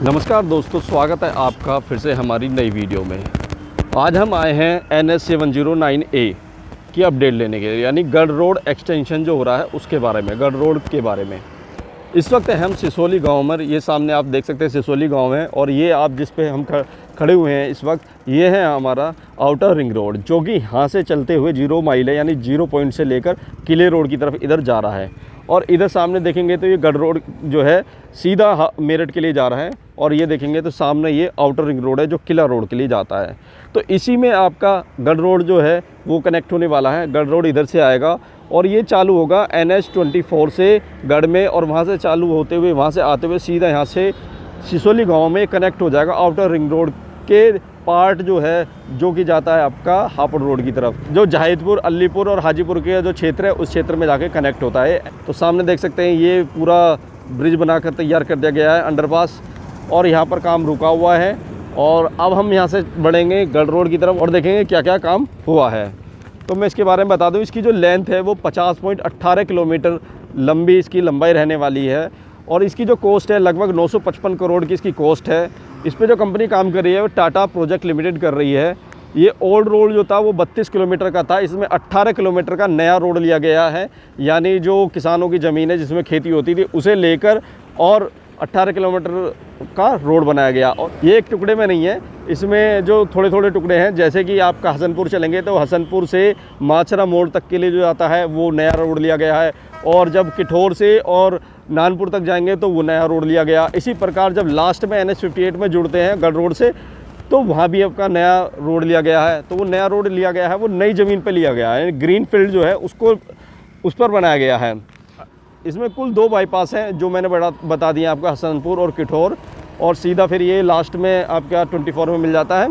नमस्कार दोस्तों, स्वागत है आपका फिर से हमारी नई वीडियो में। आज हम आए हैं NH 709A की अपडेट लेने के लिए, यानी गढ़ रोड एक्सटेंशन जो हो रहा है उसके बारे में, गढ़ रोड के बारे में। इस वक्त हम सिसोली गांव में, ये सामने आप देख सकते हैं सिसोली गांव है, और ये आप जिस पे हम खड़े हुए हैं इस वक्त, ये है हमारा आउटर रिंग रोड, जो कि यहाँ से चलते हुए 0 माइल है, यानी 0 पॉइंट से लेकर किले रोड की तरफ इधर जा रहा है। और इधर सामने देखेंगे तो ये गढ़ रोड जो है सीधा मेरठ के लिए जा रहा है, और ये देखेंगे तो सामने ये आउटर रिंग रोड है जो किला रोड के लिए जाता है। तो इसी में आपका गढ़ रोड जो है वो कनेक्ट होने वाला है। गढ़ रोड इधर से आएगा और ये चालू होगा NH 24 से गढ़ में, और वहाँ से चालू होते हुए, वहाँ से आते हुए सीधा यहाँ से सिसोली गांव में कनेक्ट हो जाएगा आउटर रिंग रोड के पार्ट जो है, जो कि जाता है आपका हापुड़ रोड की तरफ, जो जहादपुर, अलीपुर और हाजीपुर के जो क्षेत्र है उस क्षेत्र में जाके कनेक्ट होता है। तो सामने देख सकते हैं ये पूरा ब्रिज बनाकर तैयार कर दिया गया है, अंडरपास, और यहाँ पर काम रुका हुआ है। और अब हम यहाँ से बढ़ेंगे गढ़ रोड की तरफ और देखेंगे क्या क्या काम हुआ है। तो मैं इसके बारे में बता दूँ, इसकी जो लेंथ है वो 50.18 किलोमीटर लंबी इसकी लंबाई रहने वाली है, और इसकी जो कॉस्ट है लगभग 955 करोड़ की इसकी कॉस्ट है। इस पे जो कंपनी काम कर रही है वो टाटा प्रोजेक्ट लिमिटेड कर रही है। ये ओल्ड रोड जो था वो 32 किलोमीटर का था, इसमें 18 किलोमीटर का नया रोड लिया गया है, यानी जो किसानों की ज़मीन है जिसमें खेती होती थी उसे लेकर और 18 किलोमीटर का रोड बनाया गया। और ये एक टुकड़े में नहीं है, इसमें जो थोड़े थोड़े टुकड़े हैं, जैसे कि आपका हसनपुर चलेंगे तो हसनपुर से माचरा मोड़ तक के लिए जो आता है वो नया रोड लिया गया है, और जब किठौर से और नानपुर तक जाएंगे तो वो नया रोड लिया गया। इसी प्रकार जब लास्ट में NH 58 में जुड़ते हैं गढ़ रोड से, तो वहाँ भी आपका नया रोड लिया गया है। तो वो नया रोड लिया गया है वो नई ज़मीन पर लिया गया है, ग्रीन फील्ड जो है उसको उस पर बनाया गया है। इसमें कुल 2 बाईपास हैं जो मैंने बता दिया आपका, हसनपुर और किठौर, और सीधा फिर ये लास्ट में आपका 24 में मिल जाता है।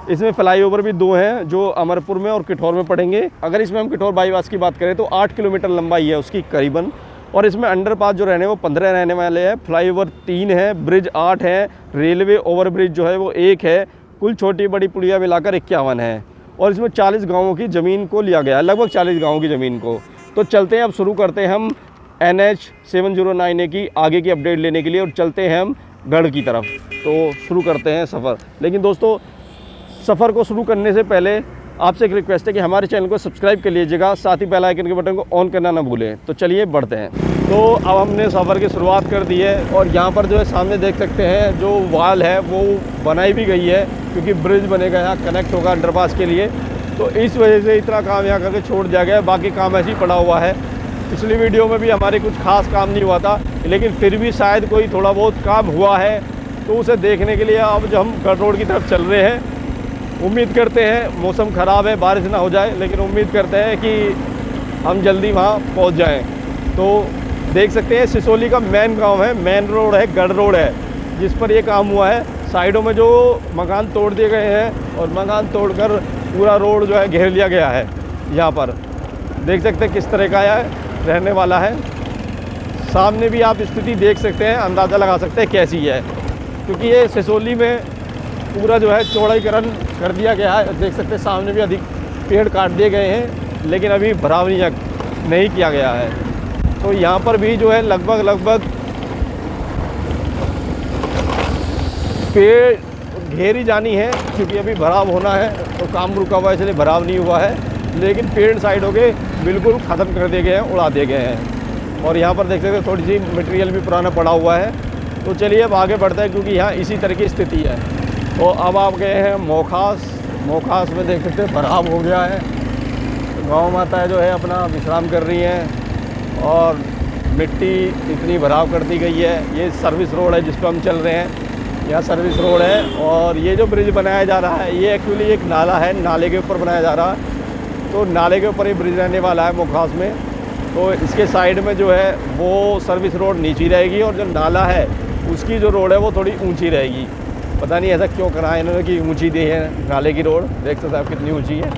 इसमें फ्लाईओवर भी 2 हैं जो अमरपुर में और किठौर में पड़ेंगे। अगर इसमें हम किठौर बाईपास की बात करें तो 8 किलोमीटर लंबाई है उसकी करीबन, और इसमें अंडरपास जो रहने वो 15 रहने वाले हैं, फ्लाईओवर 3 है, ब्रिज 8 है, रेलवे ओवर ब्रिज जो है वो 1 है, कुल छोटी बड़ी पुलिया मिलाकर 51 है। और इसमें 40 गाँवों की ज़मीन को लिया गया है, लगभग 40 गाँवों की ज़मीन को। तो चलते हैं, अब शुरू करते हैं हम NH 709A की आगे की अपडेट लेने के लिए, और चलते हैं हम गढ़ की तरफ। तो शुरू करते हैं सफ़र। लेकिन दोस्तों, सफ़र को शुरू करने से पहले आपसे एक रिक्वेस्ट है कि हमारे चैनल को सब्सक्राइब कर लीजिएगा, साथ ही बेल आइकन के बटन को ऑन करना ना भूलें। तो चलिए बढ़ते हैं। तो अब हमने सफ़र की शुरुआत कर दी है, और यहाँ पर जो है सामने देख सकते हैं जो वाल है वो बनाई भी गई है, क्योंकि ब्रिज बनेगा, यहाँ कनेक्ट होगा अंडरपास के लिए। तो इस वजह से इतना काम यहाँ करके छोड़ दिया गया है, बाकी काम ऐसे ही पड़ा हुआ है। पिछली वीडियो में भी हमारे कुछ खास काम नहीं हुआ था, लेकिन फिर भी शायद कोई थोड़ा बहुत काम हुआ है, तो उसे देखने के लिए अब जो हम गढ़ रोड की तरफ चल रहे हैं। उम्मीद करते हैं, मौसम ख़राब है, बारिश ना हो जाए, लेकिन उम्मीद करते हैं कि हम जल्दी वहाँ पहुँच जाएं। तो देख सकते हैं सिसोली का मेन गांव है, मेन रोड है, गढ़ रोड है, जिस पर ये काम हुआ है। साइडों में जो मकान तोड़ दिए गए हैं, और मकान तोड़कर पूरा रोड जो है घेर लिया गया है। यहाँ पर देख सकते हैं किस तरह का रहने वाला है। सामने भी आप स्थिति देख सकते हैं, अंदाज़ा लगा सकते हैं कैसी है, क्योंकि ये सिसोली में पूरा जो है चौड़ाईकरण कर दिया गया है। देख सकते हैं सामने भी अधिक पेड़ काट दिए गए हैं, लेकिन अभी भराव नहीं किया गया है। तो यहाँ पर भी जो है लगभग पेड़ घेरी जानी है, क्योंकि अभी भराव होना है, तो काम रुका हुआ है इसलिए भराव नहीं हुआ है। लेकिन पेड़ साइड हो गए बिल्कुल ख़त्म कर दिए गए हैं, उड़ा दिए गए हैं। और यहाँ पर देख सकते हैं थोड़ी सी मटेरियल भी पुराना पड़ा हुआ है। तो चलिए अब आगे बढ़ते हैं, क्योंकि यहाँ इसी तरह की स्थिति है। तो अब आप गए हैं मोखास में देख सकते हैं भराव हो गया है। तो गाँव माता जो है अपना विश्राम कर रही हैं, और मिट्टी इतनी भराव कर दी गई है। ये सर्विस रोड है जिस पर हम चल रहे हैं, यहाँ सर्विस रोड है। और ये जो ब्रिज बनाया जा रहा है ये एक्चुअली एक नाला है, नाले के ऊपर बनाया जा रहा है। तो नाले के ऊपर ये ब्रिज रहने वाला है मोखास में। तो इसके साइड में जो है वो सर्विस रोड नीची रहेगी, और जो नाला है उसकी जो रोड है वो थोड़ी ऊंची रहेगी। पता नहीं ऐसा क्यों करा है इन्होंने कि ऊंची दी है नाले की रोड। देख सकते हैं आप कितनी ऊंची है,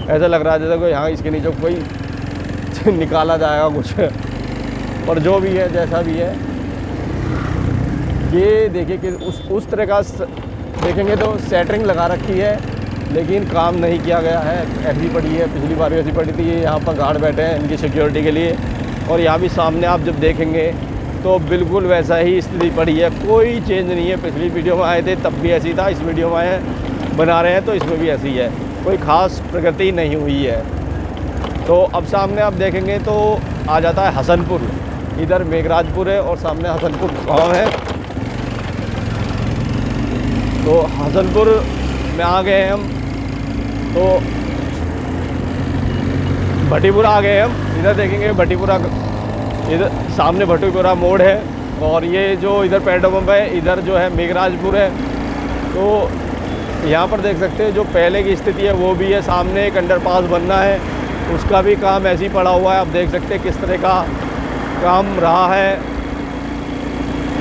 ऐसा लग रहा है जैसे कोई यहाँ इसके नीचे कोई निकाला जाएगा कुछ। और जो भी है, जैसा भी है, ये देखिए कि उस तरह का देखेंगे तो सेटरिंग लगा रखी है, लेकिन काम नहीं किया गया है, ऐसी पड़ी है। पिछली बार भी ऐसी पड़ी थी। ये यहाँ पर गार्ड बैठे हैं इनकी सिक्योरिटी के लिए। और यहाँ भी सामने आप जब देखेंगे तो बिल्कुल वैसा ही स्थिति पड़ी है, कोई चेंज नहीं है। पिछली वीडियो में आए थे तब भी ऐसी था, इस वीडियो में आए बना रहे हैं तो इसमें भी ऐसी है, कोई ख़ास प्रगति नहीं हुई है। तो अब सामने आप देखेंगे तो आ जाता है हसनपुर, इधर मेघराजपुर है और सामने हसनपुर गाँव है। तो हसनपुर में आ गए हैं हम, तो भटीपुरा आ गए हम। इधर देखेंगे भटीपुरा, इधर सामने भटीपुरा मोड़ है और ये जो इधर पेट्रोल पंप है, इधर जो है मेघराजपुर है। तो यहाँ पर देख सकते हैं जो पहले की स्थिति है वो भी है। सामने एक अंडरपास बनना है, उसका भी काम ऐसे ही पड़ा हुआ है। आप देख सकते हैं किस तरह का काम रहा है।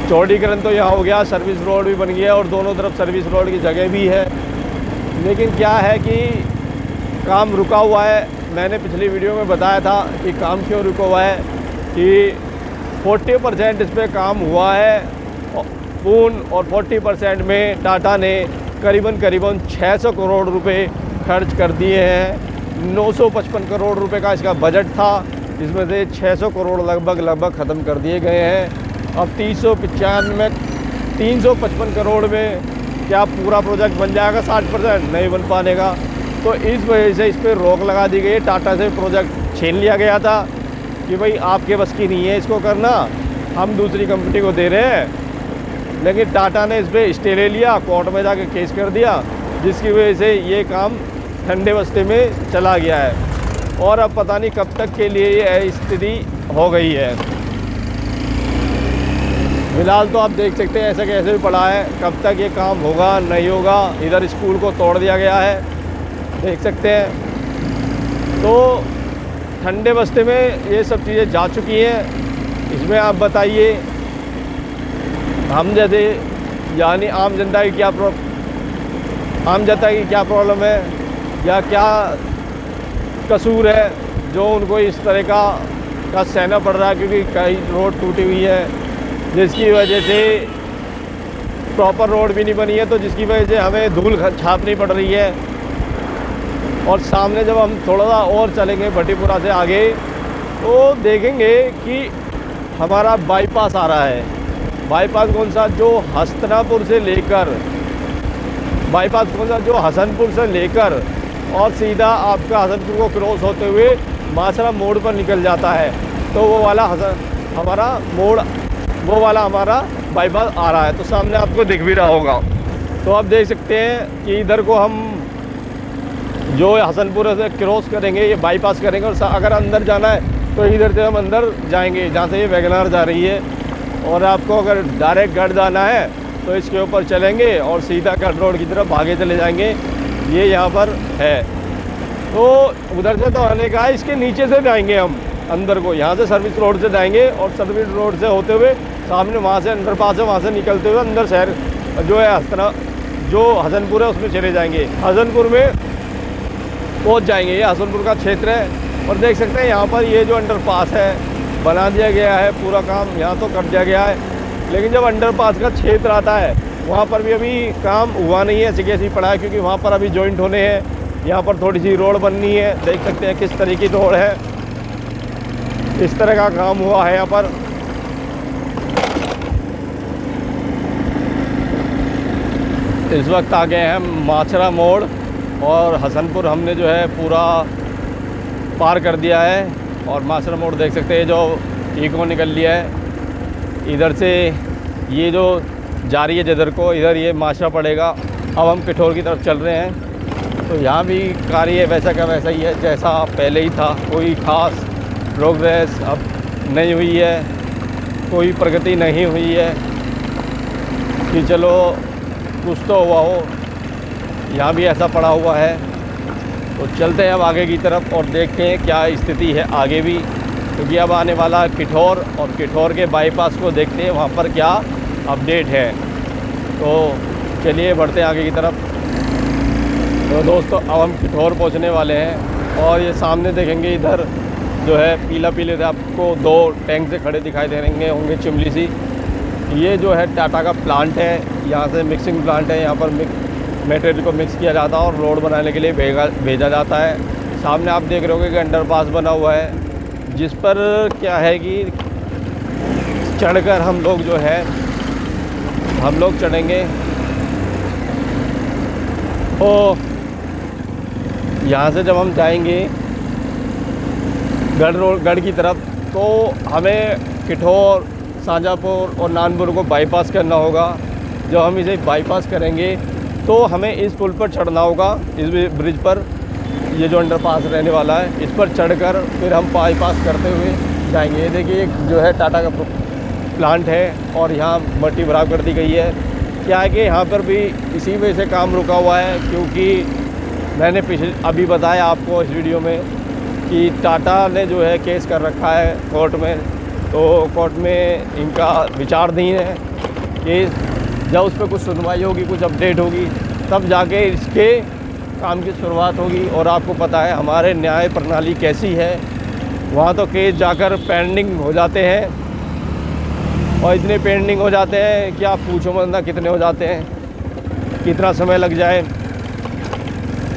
चौड़ीकरण तो यहाँ हो गया, सर्विस रोड भी बन गया और दोनों तरफ सर्विस रोड की जगह भी है। लेकिन क्या है कि काम रुका हुआ है। मैंने पिछली वीडियो में बताया था कि काम क्यों रुका हुआ है, कि 40% इस पर काम हुआ है पूर्ण और 40% में टाटा ने करीबन 600 करोड़ रुपए खर्च कर दिए हैं। 955 करोड़ रुपए का इसका बजट था, जिसमें से 600 करोड़ लगभग ख़त्म कर दिए गए हैं। अब 355 करोड़ में क्या पूरा प्रोजेक्ट बन जाएगा? 60% नहीं बन पाने का। तो इस वजह से इस पर रोक लगा दी गई। टाटा से प्रोजेक्ट छीन लिया गया था कि भाई आपके बस की नहीं है इसको करना, हम दूसरी कंपनी को दे रहे हैं। लेकिन टाटा ने इस पर स्टे ले लिया, कोर्ट में जाके केस कर दिया, जिसकी वजह से ये काम ठंडे बस्ते में चला गया है और अब पता नहीं कब तक के लिए ये स्थिति हो गई है। फिलहाल तो आप देख सकते हैं ऐसा कैसे भी पड़ा है, कब तक ये काम होगा नहीं होगा। इधर स्कूल को तोड़ दिया गया है, देख सकते हैं। तो ठंडे बस्ते में ये सब चीज़ें जा चुकी हैं। इसमें आप बताइए हम जैसे यानी आम जनता की क्या प्रॉब्लम है या क्या कसूर है जो उनको इस तरह का सहना पड़ रहा है। क्योंकि कई रोड टूटी हुई है, जिसकी वजह से प्रॉपर रोड भी नहीं बनी है, तो जिसकी वजह से हमें धूल छापनी पड़ रही है। और सामने जब हम थोड़ा सा और चलेंगे भटीपुरा से आगे तो देखेंगे कि हमारा बाईपास आ रहा है। बाईपास कौन सा? जो हस्तिनापुर से लेकर, बाईपास कौन सा? जो हसनपुर से लेकर और सीधा आपका हसनपुर को क्रॉस होते हुए मासरा मोड़ पर निकल जाता है। तो वो वाला हमारा बाईपास आ रहा है। तो सामने आपको दिख भी रहा होगा। तो आप देख सकते हैं कि इधर को हम जो हसनपुर से क्रॉस करेंगे, ये बाईपास करेंगे और अगर अंदर जाना है तो इधर से हम अंदर जाएंगे जहाँ से ये वैगनार जा रही है। और आपको अगर डायरेक्ट गढ़ जाना है तो इसके ऊपर चलेंगे और सीधा गढ़ रोड की तरफ आगे चले जाएंगे। ये यहाँ पर है। तो उधर से तो आने का है, इसके नीचे से जाएंगे हम अंदर को। यहाँ से सर्विस रोड से जाएंगे और सर्विस रोड से होते हुए सामने वहाँ से अंडरपास है, वहाँ से निकलते हुए अंदर शहर जो है जो हसनपुर है उसमें चले जाएंगे। हसनपुर में पहुंच जाएंगे। ये हसनपुर का क्षेत्र है और देख सकते हैं यहाँ पर ये जो अंडरपास है बना दिया गया है, पूरा काम यहाँ तो कर दिया गया है। लेकिन जब अंडरपास का क्षेत्र आता है वहाँ पर भी अभी काम हुआ नहीं है, ऐसे कैसे पड़ा है, क्योंकि वहाँ पर अभी जॉइंट होने हैं। यहाँ पर थोड़ी सी रोड बननी है, देख सकते हैं किस तरीके की रोड है, इस तरह का काम हुआ है यहाँ पर। इस वक्त आ गए हैं माचरा मोड़ और हसनपुर हमने जो है पूरा पार कर दिया है। और माचरा मोड़ देख सकते हैं जो इको निकल लिया है। इधर से ये जो जा रही है जिधर को, इधर ये माचरा पड़ेगा। अब हम पिठोर की तरफ चल रहे हैं। तो यहाँ भी कार्य वैसा का वैसा ही है जैसा पहले ही था, कोई ख़ास प्रोग्रेस अब नहीं हुई है, कोई प्रगति नहीं हुई है कि चलो कुछ तो हुआ हो। यहाँ भी ऐसा पड़ा हुआ है। तो चलते हैं अब आगे की तरफ और देखते हैं क्या स्थिति है आगे भी, क्योंकि अब आने वाला है पिठोर और पिठोर के बाईपास को देखते हैं वहाँ पर क्या अपडेट है। तो चलिए बढ़ते हैं आगे की तरफ। तो दोस्तों अब हम पिठोर पहुँचने वाले हैं और ये सामने देखेंगे इधर जो है पीला पीले से आपको दो टैंक से खड़े दिखाई दे रहेंगे होंगे चिमली सी। ये जो है टाटा का प्लांट है, यहाँ से मिक्सिंग प्लांट है। यहाँ पर मटेरियल को मिक्स किया जाता है और रोड बनाने के लिए भेजा जाता है। सामने आप देख रहे होगे कि अंडरपास बना हुआ है, जिस पर क्या है कि चढ़कर हम लोग जो है चढ़ेंगे। तो यहाँ से जब हम जाएंगे गढ़ की तरफ, तो हमें किठौर, शाहजहाँपुर और नानपुर को बाईपास करना होगा। जब हम इसे बाईपास करेंगे तो हमें इस पुल पर चढ़ना होगा, इस ब्रिज पर, ये जो अंडरपास रहने वाला है, इस पर चढ़कर फिर हम बाईपास करते हुए जाएंगे। ये देखिए जो है टाटा का प्लांट है और यहाँ मट्टी भराव कर दी गई है। क्या है कि यहाँ पर भी इसी वजह से काम रुका हुआ है, क्योंकि मैंने अभी बताया आपको इस वीडियो में कि टाटा ने जो है केस कर रखा है कोर्ट में। तो कोर्ट में इनका विचाराधीन है केस। जब उस पर कुछ सुनवाई होगी, कुछ अपडेट होगी, तब जाके इसके काम की शुरुआत होगी। और आपको पता है हमारे न्याय प्रणाली कैसी है, वहाँ तो केस जाकर पेंडिंग हो जाते हैं, और इतने पेंडिंग हो जाते हैं कि आप पूछो मत ना कितने हो जाते हैं, कितना समय लग जाए।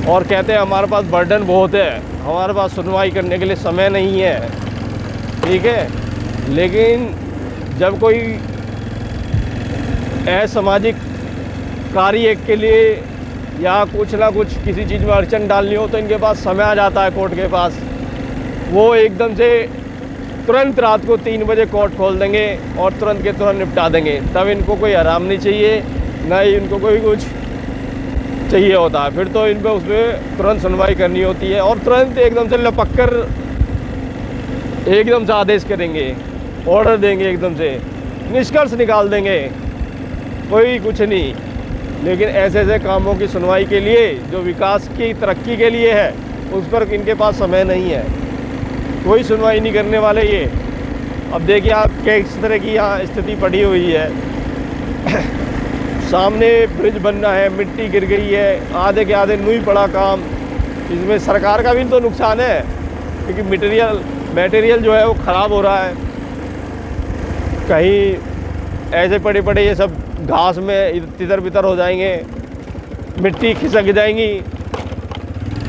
और कहते हैं हमारे पास बर्डन बहुत है, हमारे पास सुनवाई करने के लिए समय नहीं है, ठीक है। लेकिन जब कोई असामाजिक कार्य के लिए या कुछ ना कुछ किसी चीज़ में अड़चन डालनी हो, तो इनके पास समय आ जाता है कोर्ट के पास। वो एकदम से तुरंत रात को 3 बजे कोर्ट खोल देंगे और तुरंत के तुरंत निपटा देंगे। तब इनको कोई आराम नहीं चाहिए, ना ही इनको कोई कुछ चाहिए होता है। फिर तो इन पर उस पर तुरंत सुनवाई करनी होती है और तुरंत एकदम से लपक कर एकदम से आदेश करेंगे, ऑर्डर देंगे, एकदम से निष्कर्ष निकाल देंगे, कोई कुछ नहीं। लेकिन ऐसे ऐसे कामों की सुनवाई के लिए, जो विकास की तरक्की के लिए है, उस पर इनके पास समय नहीं है, कोई सुनवाई नहीं करने वाले ये। अब देखिए आप किस तरह की यहाँ स्थिति पड़ी हुई है। सामने ब्रिज बनना है, मिट्टी गिर गई है, आधे के आधे नूई पड़ा काम। इसमें सरकार का भी तो नुकसान है, क्योंकि मटेरियल जो है वो ख़राब हो रहा है। कहीं ऐसे पड़े पड़े ये सब घास में तितर बितर हो जाएंगे, मिट्टी खिसक जाएंगी,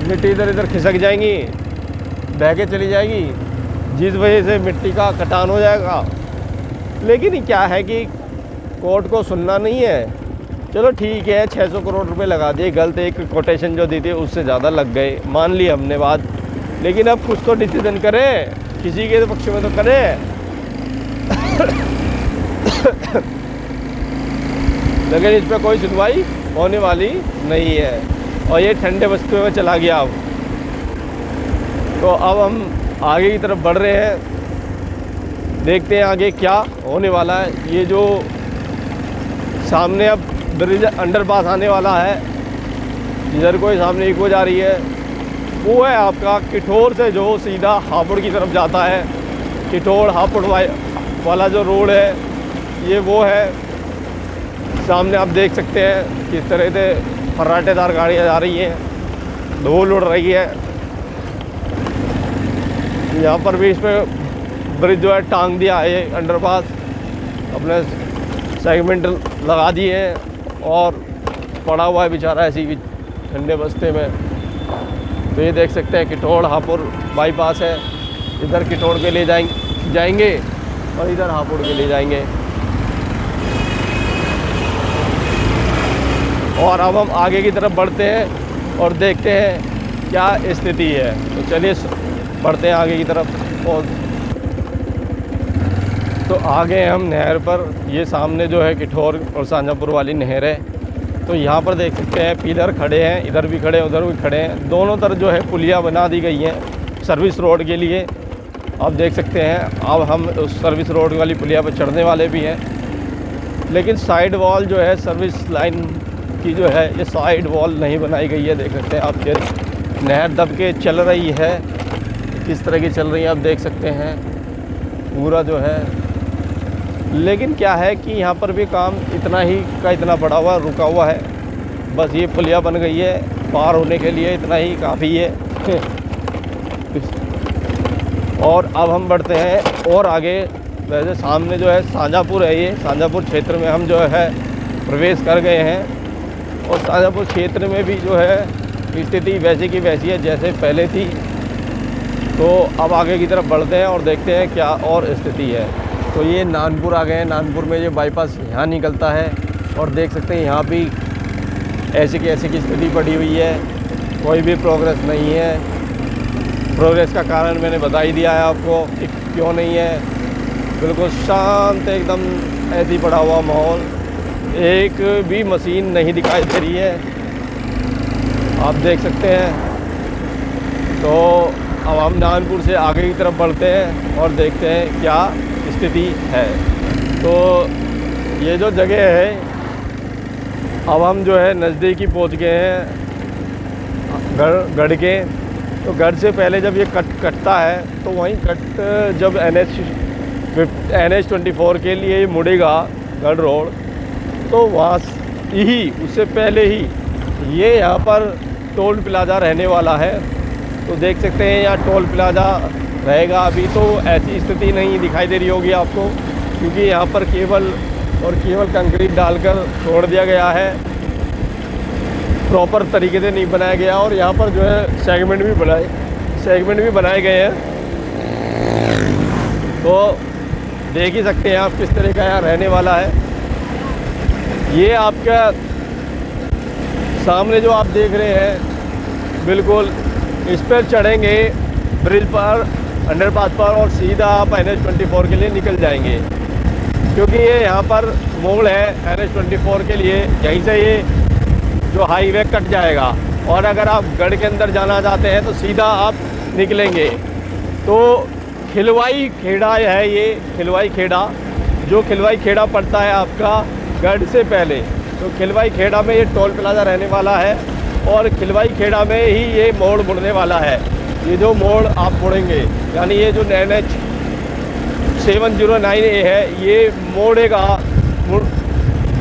मिट्टी इधर इधर खिसक जाएंगी, बह के चली जाएगी, जिस वजह से मिट्टी का कटान हो जाएगा। लेकिन क्या है कि कोर्ट को सुनना नहीं है। चलो ठीक है, 600 करोड़ रुपए लगा दिए, गलत एक कोटेशन जो दी थी उससे ज़्यादा लग गए, मान ली हमने बात। लेकिन अब कुछ तो डिसीजन करें, किसी के पक्ष में तो करें। लेकिन इस पर कोई सुनवाई होने वाली नहीं है, और ये ठंडे बस्तियों में चला गया। अब तो अब हम आगे की तरफ बढ़ रहे हैं, देखते हैं आगे क्या होने वाला है। ये जो सामने अब ब्रिज अंडरपास आने वाला है, इधर कोई सामने इको जा रही है, वो है आपका किठौर से जो सीधा हापुड़ की तरफ जाता है। किठौर हापुड़ वाला जो रोड है, ये वो है। सामने आप देख सकते हैं किस तरह से फर्राटेदार गाड़ियाँ जा रही हैं, धूल उड़ रही है। यहाँ पर भी इस पर ब्रिज जो है टांग दिया है, ये अंडरपास अपने सेगमेंट लगा दिए हैं, और पड़ा हुआ है बेचारा ऐसी भी ठंडे बस्ते में। तो ये देख सकते हैं किठौर हापुड़ बाईपास है, इधर किठौर के लिए जाएंगे और इधर हापुड़ के लिए जाएंगे। और अब हम आगे की तरफ बढ़ते हैं और देखते हैं क्या स्थिति है। तो चलिए बढ़ते हैं आगे की तरफ। और तो आगे हम नहर पर, ये सामने जो है किठौर और शाहजहाँपुर वाली नहर है। तो यहाँ पर देख सकते हैं पिलर खड़े हैं, इधर भी खड़े हैं, उधर भी खड़े हैं। दोनों तरफ जो है पुलिया बना दी गई हैं सर्विस रोड के लिए, आप देख सकते हैं। अब हम उस सर्विस रोड वाली पुलिया पर चढ़ने वाले भी हैं। लेकिन साइड वॉल जो है सर्विस लाइन की जो है, ये साइड वॉल नहीं बनाई गई है। देख सकते हैं आप, ये नहर दब के चल रही है, किस तरह की चल रही है आप देख सकते हैं पूरा जो है। लेकिन क्या है कि यहाँ पर भी काम इतना ही का इतना पड़ा हुआ रुका हुआ है। बस ये पुलिया बन गई है, पार होने के लिए इतना ही काफ़ी है। और अब हम बढ़ते हैं और आगे। वैसे सामने जो है शाहजहाँपुर है, ये शाहजहाँपुर क्षेत्र में हम जो है प्रवेश कर गए हैं। और शाहजहाँपुर क्षेत्र में भी जो है स्थिति वैसी की वैसी है जैसे पहले थी। तो अब आगे की तरफ बढ़ते हैं और देखते हैं क्या और स्थिति है। तो ये नानपुर आ गए हैं। नानपुर में ये बाईपास यहाँ निकलता है और देख सकते हैं यहाँ भी ऐसी की स्थिति पड़ी हुई है, कोई भी प्रोग्रेस नहीं है। प्रोग्रेस का कारण मैंने बता ही दिया है आपको कि क्यों नहीं है। बिल्कुल शांत एकदम ऐसे ही पड़ा हुआ माहौल, एक भी मशीन नहीं दिखाई दे रही है, आप देख सकते हैं। तो अब हम नानपुर से आगे की तरफ बढ़ते हैं और देखते हैं क्या स्थिति है। तो ये जो जगह है, अब हम जो है नज़दीक ही पहुँच गए हैं गढ़ के। तो गढ़ से पहले जब ये कटता है तो वहीं जब NH24 के लिए मुड़ेगा गढ़ रोड, तो वहाँ ही उससे पहले ही ये यहाँ पर टोल प्लाज़ा रहने वाला है। तो देख सकते हैं यहाँ टोल प्लाज़ा रहेगा। अभी तो ऐसी स्थिति नहीं दिखाई दे रही होगी आपको, क्योंकि यहाँ पर केवल कंक्रीट डालकर छोड़ दिया गया है, प्रॉपर तरीके से नहीं बनाया गया। और यहाँ पर जो है सेगमेंट भी बनाए गए हैं। तो देख ही सकते हैं आप किस तरह का यहाँ रहने वाला है। ये आपका सामने जो आप देख रहे हैं, बिल्कुल इस पर चढ़ेंगे ब्रिज पर, अंडरपास पर, और सीधा आप NH24 के लिए निकल जाएंगे, क्योंकि ये यहाँ पर मोड़ है NH24 के लिए। यहीं से ये जो हाईवे कट जाएगा, और अगर आप गढ़ के अंदर जाना चाहते हैं तो सीधा आप निकलेंगे। तो खिलवाई खेड़ा है ये, खिलवाई खेड़ा, जो खिलवाई खेड़ा पड़ता है आपका गढ़ से पहले। तो खिलवाई खेड़ा में ये टोल प्लाज़ा रहने वाला है, और खिलवाई खेड़ा में ही ये मोड़ मुड़ने वाला है। ये जो मोड़ आप मुड़ेंगे, यानी ये जो NH 709A है, ये मोड़ेगा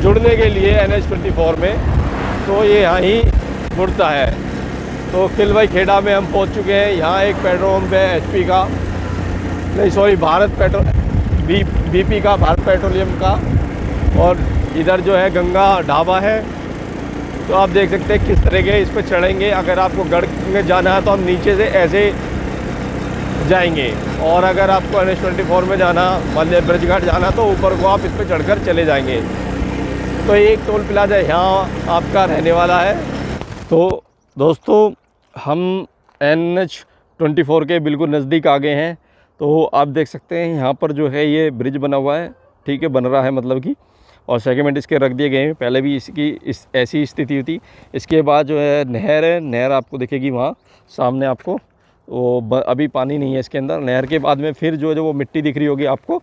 जुड़ने के लिए NH24 में, तो ये यहाँ ही मुड़ता है। तो खिलवाई खेड़ा में हम पहुँच चुके हैं। यहाँ एक पेट्रोल पंप है HP का, नहीं सॉरी BP का, भारत पेट्रोलियम का, और इधर जो है गंगा ढाबा है। तो आप देख सकते हैं किस तरह के इस पर चढ़ेंगे। अगर आपको गढ़ में जाना है तो हम नीचे से ऐसे जाएंगे, और अगर आपको NH24 में जाना, मान ब्रिज घाट जाना, तो ऊपर को आप इस पर चढ़कर चले जाएंगे। तो एक टोल प्लाज़ा यहाँ आपका रहने वाला है। तो दोस्तों हम NH24 के बिल्कुल नज़दीक आ गए हैं। तो आप देख सकते हैं यहाँ पर जो है ये ब्रिज बना हुआ है, ठीक है, बन रहा है मतलब कि, और सेगमेंट इसके रख दिए गए हैं। पहले भी ऐसी स्थिति थी। इसके बाद जो है नहर आपको दिखेगी वहाँ सामने आपको, वो अभी पानी नहीं है इसके अंदर। नहर के बाद में फिर जो वो मिट्टी दिख रही होगी आपको,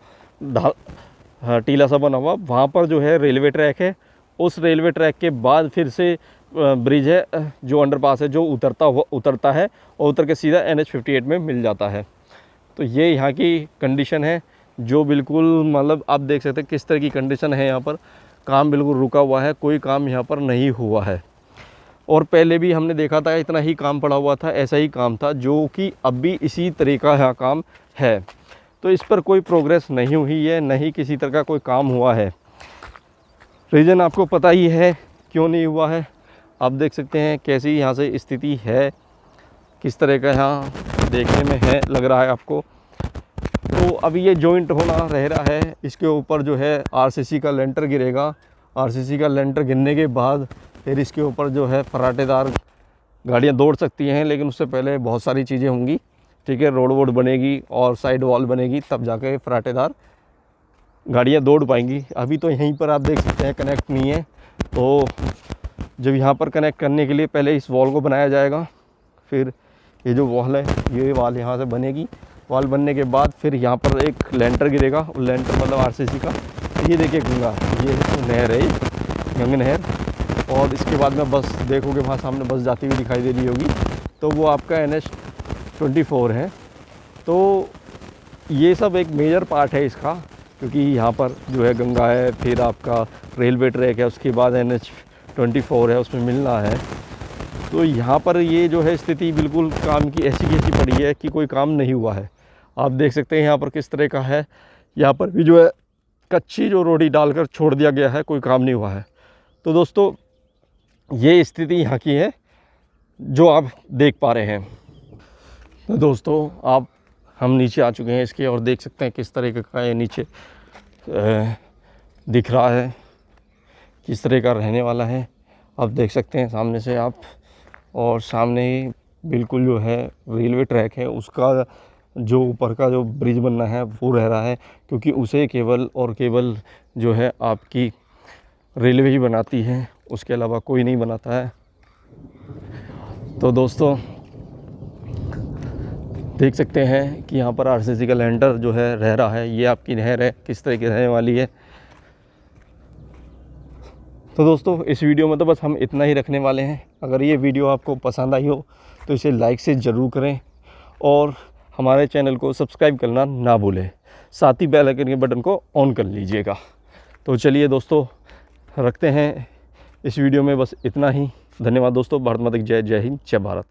टीला सा बना हुआ, वहाँ पर जो है रेलवे ट्रैक है। उस रेलवे ट्रैक के बाद फिर से ब्रिज है, जो अंडरपास है, जो उतरता है और उतर के सीधा NH58 में मिल जाता है। तो ये यहाँ की कंडीशन है, जो बिल्कुल मतलब आप देख सकते हैं किस तरह की कंडीशन है। यहाँ पर काम बिल्कुल रुका हुआ है, कोई काम यहाँ पर नहीं हुआ है। और पहले भी हमने देखा था इतना ही काम पड़ा हुआ था, ऐसा ही काम था, जो कि अब भी इसी तरह का यहाँ काम है। तो इस पर कोई प्रोग्रेस नहीं हुई है, नहीं किसी तरह का कोई काम हुआ है। रीज़न आपको पता ही है क्यों नहीं हुआ है। आप देख सकते हैं कैसी यहाँ से स्थिति है, किस तरह का यहाँ देखने में है, लग रहा है आपको। तो अभी ये जॉइंट होना रह रहा है, इसके ऊपर जो है RCC का लेंटर गिरेगा। RCC का लेंटर गिरने के बाद फिर इसके ऊपर जो है फराटेदार गाड़ियाँ दौड़ सकती हैं, लेकिन उससे पहले बहुत सारी चीज़ें होंगी, ठीक है। रोड वोड बनेगी और साइड वॉल बनेगी, तब जाके फराटेदार गाड़ियाँ दौड़ पाएंगी। अभी तो यहीं पर आप देख सकते हैं कनेक्ट नहीं है। तो जब यहाँ पर कनेक्ट करने के लिए पहले इस वॉल को बनाया जाएगा, फिर ये जो वॉल है, ये वॉल यहाँ से बनेगी। वॉल बनने के बाद फिर यहाँ पर एक लेंटर गिरेगा, लेंटर मतलब RCC का। ये देखिए गंगा, ये नहर है, गंगा नहर। और इसके बाद में बस देखोगे वहाँ सामने बस जाती हुई दिखाई दे रही होगी, तो वो आपका NH24 है। तो ये सब एक मेजर पार्ट है इसका, क्योंकि यहाँ पर जो है गंगा है, फिर आपका रेलवे ट्रैक है, उसके बाद NH24 है, उसमें मिलना है। तो यहाँ पर ये जो है स्थिति बिल्कुल काम की ऐसी पड़ी है कि कोई काम नहीं हुआ है। आप देख सकते हैं यहाँ पर किस तरह का है। यहाँ पर भी जो है कच्ची जो रोडी डालकर छोड़ दिया गया है, कोई काम नहीं हुआ है। तो दोस्तों ये स्थिति यहाँ की है जो आप देख पा रहे हैं। तो दोस्तों हम नीचे आ चुके हैं इसके, और देख सकते हैं किस तरह का है नीचे दिख रहा है किस तरह का रहने वाला है। आप देख सकते हैं सामने से आप, और सामने ही बिल्कुल जो है रेलवे ट्रैक है, उसका जो ऊपर का जो ब्रिज बनना है वो रह रहा है, क्योंकि उसे केवल और केवल जो है आपकी रेलवे ही बनाती है, उसके अलावा कोई नहीं बनाता है। तो दोस्तों देख सकते हैं कि यहाँ पर आरसीसी का लैंडर जो है रह रहा है। ये आपकी नहर है, किस तरह की रहने वाली है। तो दोस्तों इस वीडियो में तो बस हम इतना ही रखने वाले हैं। अगर ये वीडियो आपको पसंद आई हो तो इसे लाइक से ज़रूर करें और हमारे चैनल को सब्सक्राइब करना ना भूलें, साथ ही बेल आइकन के बटन को ऑन कर लीजिएगा। तो चलिए दोस्तों रखते हैं इस वीडियो में बस इतना ही। धन्यवाद दोस्तों। भारत माता की जय। जय हिंद, जय भारत।